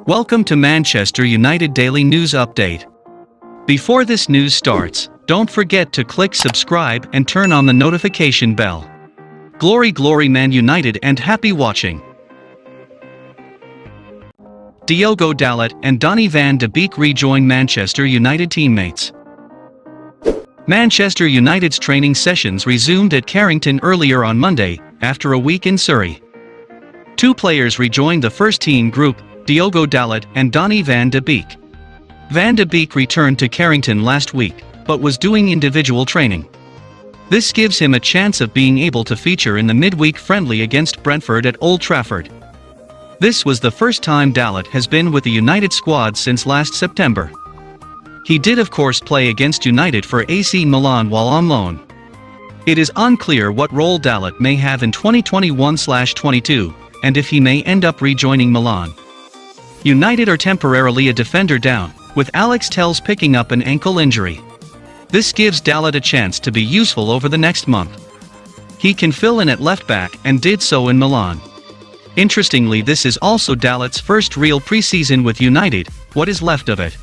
Welcome to Manchester United Daily News Update. Before this news starts, don't forget to click subscribe and turn on the notification bell. Glory glory Man United and happy watching. Diogo Dalot and Donny van de Beek rejoin Manchester United teammates. Manchester United's training sessions resumed at Carrington earlier on Monday, after a week in Surrey. Two players rejoined the first-team group, Diogo Dalot and Donny van de Beek. Van de Beek returned to Carrington last week, but was doing individual training. This gives him a chance of being able to feature in the midweek friendly against Brentford at Old Trafford. This was the first time Dalot has been with the United squad since last September. He did of course play against United for AC Milan while on loan. It is unclear what role Dalot may have in 2021/22, and if he may end up rejoining Milan. United are temporarily a defender down, with Alex Telles picking up an ankle injury. This gives Dalot a chance to be useful over the next month. He can fill in at left back and did so in Milan. Interestingly, this is also Dalot's first real preseason with United, what is left of it.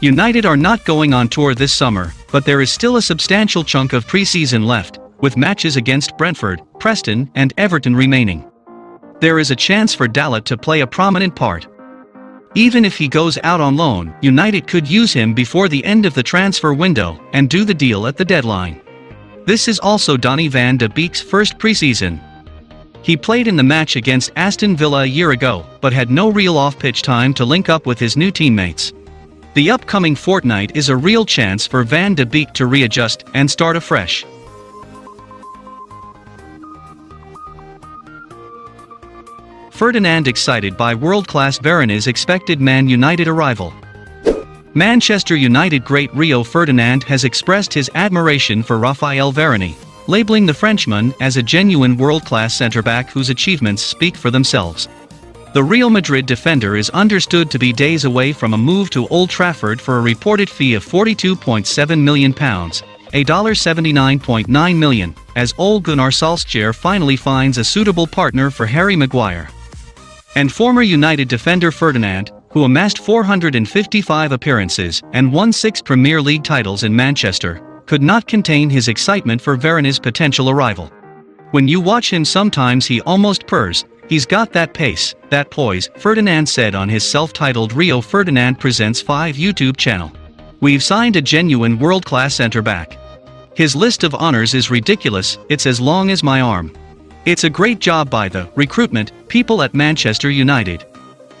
United are not going on tour this summer, but there is still a substantial chunk of preseason left, with matches against Brentford, Preston, and Everton remaining. There is a chance for Dalot to play a prominent part. Even if he goes out on loan, United could use him before the end of the transfer window and do the deal at the deadline. This is also Donny van de Beek's first preseason. He played in the match against Aston Villa a year ago, but had no real off-pitch time to link up with his new teammates. The upcoming fortnight is a real chance for Van de Beek to readjust and start afresh. Ferdinand excited by world-class Varane's expected Man United arrival. Manchester United great Rio Ferdinand has expressed his admiration for Raphael Varane, labeling the Frenchman as a genuine world-class centre-back whose achievements speak for themselves. The Real Madrid defender is understood to be days away from a move to Old Trafford for a reported fee of £42.7 million, $79.9 million, as Ole Gunnar Solskjaer finally finds a suitable partner for Harry Maguire. And former United defender Ferdinand, who amassed 455 appearances and won 6 Premier League titles in Manchester, could not contain his excitement for Varane's potential arrival. When you watch him sometimes he almost purrs, he's got that pace, that poise, Ferdinand said on his self-titled Rio Ferdinand Presents 5 YouTube channel. We've signed a genuine world-class centre-back. His list of honours is ridiculous, it's as long as my arm. It's a great job by the recruitment people at Manchester United.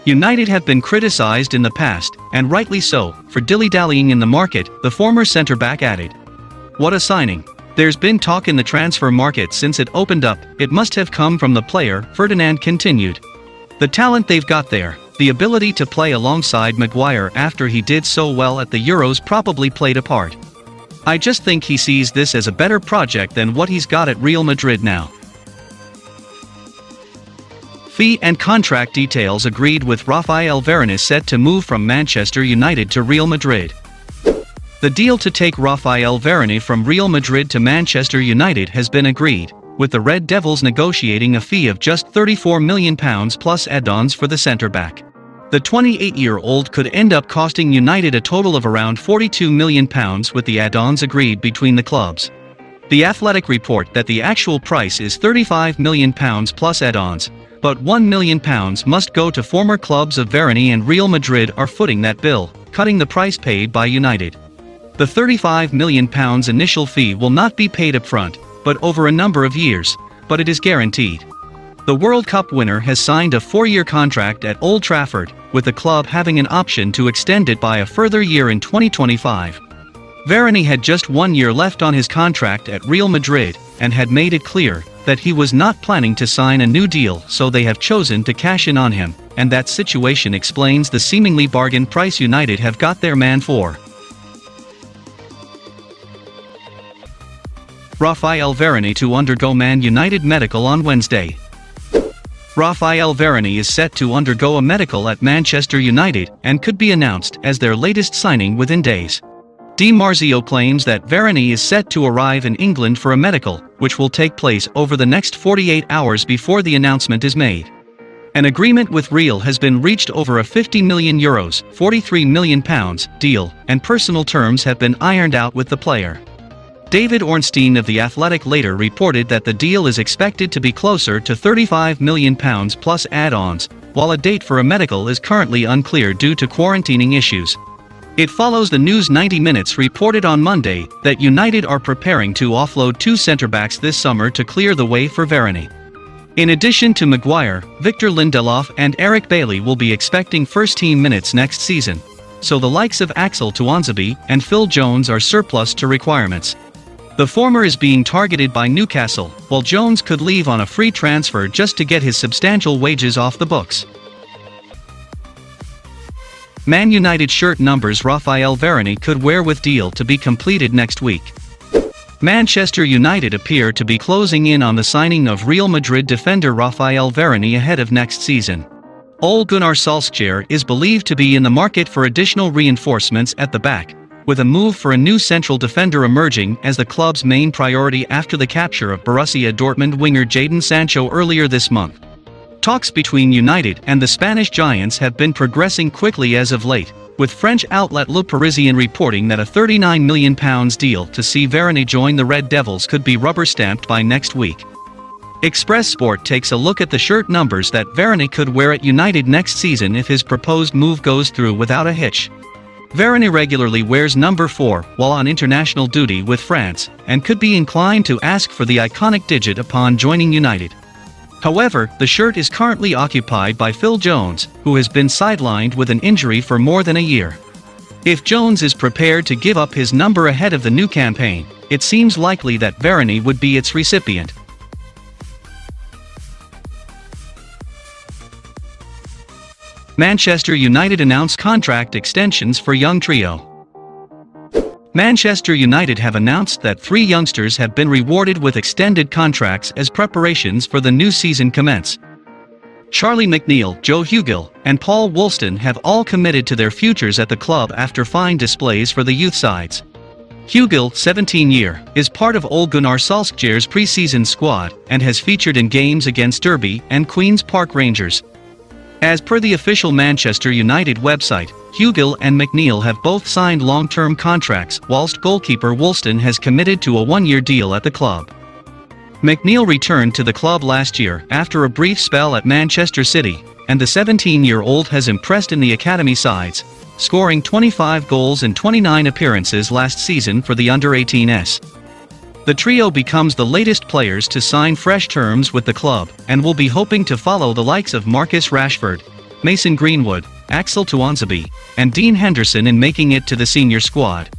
United have been criticised in the past, and rightly so, for dilly-dallying in the market, the former centre-back added. What a signing. There's been talk in the transfer market since it opened up, it must have come from the player, Ferdinand continued. The talent they've got there, the ability to play alongside Maguire after he did so well at the Euros probably played a part. I just think he sees this as a better project than what he's got at Real Madrid now. Fee and contract details agreed with Raphael Varane is set to move from Manchester United to Real Madrid. The deal to take Raphael Varane from Real Madrid to Manchester United has been agreed, with the Red Devils negotiating a fee of just £34 million plus add-ons for the centre-back. The 28-year-old could end up costing United a total of around £42 million with the add-ons agreed between the clubs. The Athletic report that the actual price is £35 million plus add-ons, but £1 million must go to former clubs of Varane and Real Madrid are footing that bill, cutting the price paid by United. The £35 million initial fee will not be paid upfront, but over a number of years, but it is guaranteed. The World Cup winner has signed a 4-year contract at Old Trafford, with the club having an option to extend it by a further year in 2025. Varane had just 1 year left on his contract at Real Madrid, and had made it clear that he was not planning to sign a new deal, so they have chosen to cash in on him, and that situation explains the seemingly bargain price United have got their man for. Raphael Varane to undergo Man United medical on Wednesday. Raphael Varane is set to undergo a medical at Manchester United and could be announced as their latest signing within days. Di Marzio claims that Varane is set to arrive in England for a medical, which will take place over the next 48 hours before the announcement is made. An agreement with Real has been reached over a €50 million (£43 million) deal, and personal terms have been ironed out with the player. David Ornstein of The Athletic later reported that the deal is expected to be closer to £35 million plus add-ons, while a date for a medical is currently unclear due to quarantining issues. It follows the News 90 Minutes reported on Monday that United are preparing to offload two centre-backs this summer to clear the way for Varane. In addition to Maguire, Victor Lindelof and Eric Bailly will be expecting first-team minutes next season, so the likes of Axel Tuanzebe and Phil Jones are surplus to requirements. The former is being targeted by Newcastle, while Jones could leave on a free transfer just to get his substantial wages off the books. Man United shirt numbers Raphael Varane could wear with deal to be completed next week. Manchester United appear to be closing in on the signing of Real Madrid defender Raphael Varane ahead of next season. Ole Gunnar Solskjaer is believed to be in the market for additional reinforcements at the back, with a move for a new central defender emerging as the club's main priority after the capture of Borussia Dortmund winger Jadon Sancho earlier this month. Talks between United and the Spanish giants have been progressing quickly as of late, with French outlet Le Parisien reporting that a £39 million deal to see Varane join the Red Devils could be rubber-stamped by next week. Express Sport takes a look at the shirt numbers that Varane could wear at United next season if his proposed move goes through without a hitch. Varane regularly wears number 4 while on international duty with France, and could be inclined to ask for the iconic digit upon joining United. However, the shirt is currently occupied by Phil Jones, who has been sidelined with an injury for more than a year. If Jones is prepared to give up his number ahead of the new campaign, it seems likely that Varane would be its recipient. Manchester United announce contract extensions for young trio. Manchester United have announced that 3 youngsters have been rewarded with extended contracts as preparations for the new season commence. Charlie McNeil, Joe Hugill, and Paul Woolston have all committed to their futures at the club after fine displays for the youth sides. Hugill, 17-year, is part of Ole Gunnar Solskjaer's pre-season squad and has featured in games against Derby and Queen's Park Rangers. As per the official Manchester United website, Hugill and McNeil have both signed long-term contracts, whilst goalkeeper Woolston has committed to a 1-year deal at the club. McNeil returned to the club last year after a brief spell at Manchester City, and the 17-year-old has impressed in the academy sides, scoring 25 goals in 29 appearances last season for the under-18s. The trio becomes the latest players to sign fresh terms with the club, and will be hoping to follow the likes of Marcus Rashford, Mason Greenwood, Axel Tuanzebe, and Dean Henderson in making it to the senior squad.